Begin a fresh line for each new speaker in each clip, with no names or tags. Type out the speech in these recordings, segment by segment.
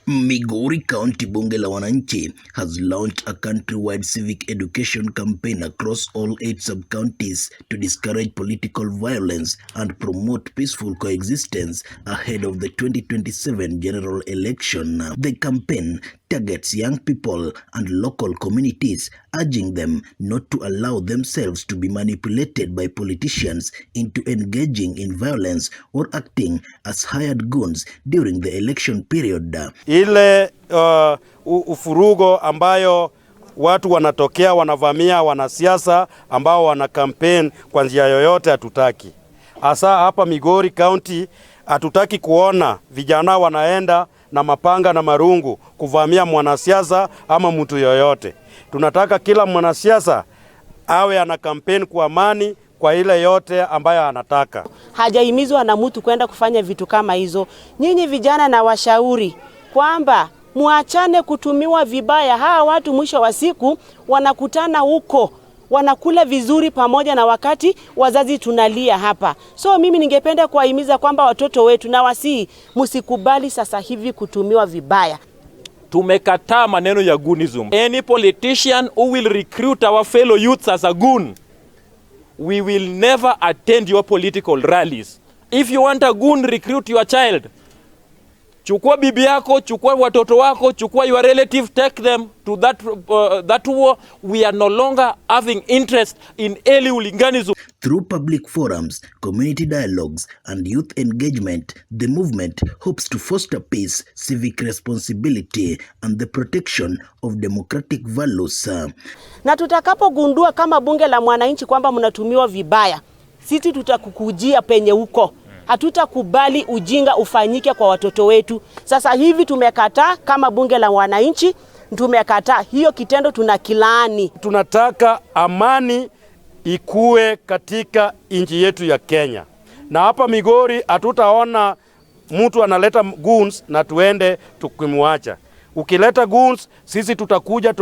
Migori County Bunge la Wananchi has launched a countrywide civic education campaign across all 8 sub-counties to discourage political violence and promote peaceful coexistence ahead of the 2027 general election. The campaign targets young people and local communities, urging them not to allow themselves to be manipulated by politicians into engaging in violence or acting as hired goons during the election period.
Ile ufurugo ambayo watu wanatokea wanavamia wanasiasa ambao wana campaign kwa njia yoyote hatutaki. Hasa hapa Migori County hatutaki kuona vijana wanaenda na mapanga na marungu kuvamia mwanasiasa ama mtu yoyote. Tunataka kila mwanasiasa awe ana campaign kwa amani kwa ile yote ambayo anataka.
Hajahimizwa na mtu kwenda kufanya vitu kama hizo. Nyinyi vijana na washauri kwamba muachane kutumiwa vibaya. Hawa watu mwisho wa siku wanakutana huko, wanakula vizuri pamoja na wakati wazazi tunalia hapa. So mimi ningependa kuwahimiza kwamba watoto wetu na wasii msikubali sasa hivi kutumiwa vibaya.
Tumekataa maneno ya goonism. Any politician who will recruit our fellow youths as a goon, we will never attend your political rallies. If you want a goon, recruit your child. Chukua bibi yako, chukua watoto wako, chukua your relative, take them to that war. We are no longer having interest in early ulinganism.
Through public forums, community dialogues, and youth engagement, the movement hopes to foster peace, civic responsibility, and the protection of democratic values.
Na tutakapogundua kama bunge la mwananchi kwamba mnatumiwa vibaya, sisi tutakukujia penye huko. Hatutakubali ujinga ufanyike kwa watoto wetu. Sasa hivi tumekataa kama bunge la wananchi, tumekataa hiyo kitendo, tunakilaani.
Tunataka amani ikue katika nchi yetu ya Kenya. Na hapa Migori hatutaona mtu analeta goons na tuende tukimwacha. Ukileta goons, sisi tutakuja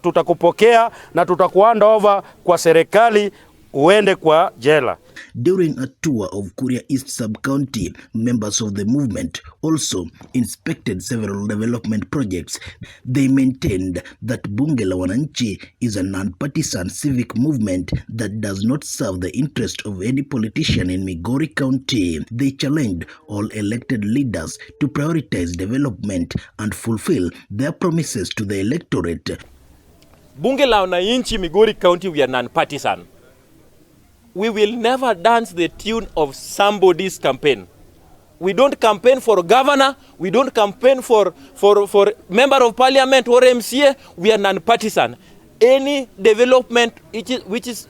tutakupokea na tutakuhand over kwa serikali uende kwa jela.
During a tour of Kuria East Sub-County, members of the movement also inspected several development projects. They maintained that Bunge la Wananchi is a non-partisan civic movement that does not serve the interest of any politician in Migori County. They challenged all elected leaders to prioritize development and fulfill their promises to the electorate.
Bunge la Wananchi Migori County, we are non-partisan. We will never dance the tune of somebody's campaign. We don't campaign for governor. We don't campaign for member of parliament or MCA. We are non-partisan. Any development which is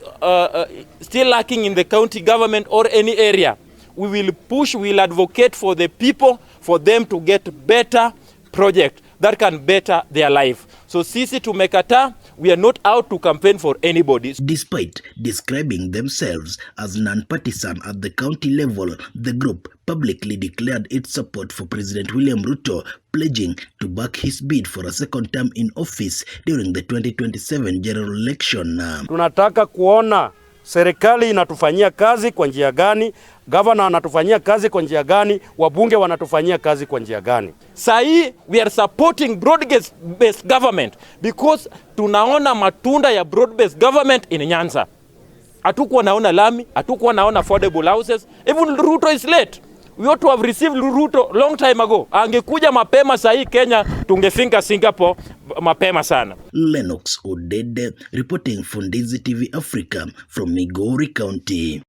still lacking in the county government or any area, we will push, we will advocate for the people, for them to get better project that can better their life. So sisi tumekataa, we are not out to campaign for anybody.
Despite describing themselves as non-partisan at the county level, the group publicly declared its support for President William Ruto, pledging to back his bid for a second term in office during the 2027 general election.
Tunataka kuona serikali inatufanyia kazi kwa njia gani, governor anatufanyia kazi kwa njia gani, wabunge wanatufanyia kazi kwa njia gani.
Sahi we are supporting broad-based government because tunaona matunda ya broad-based government in Nyanza. Hatukuwa naona lami, hatukuwa naona affordable houses. Even Ruto is late. We ought to have received Ruto long time ago. Angekuja mapema sahi Kenya tungefinka Singapore mapema sana.
Lennox Odede reporting for Ndizi TV Africa from Migori County.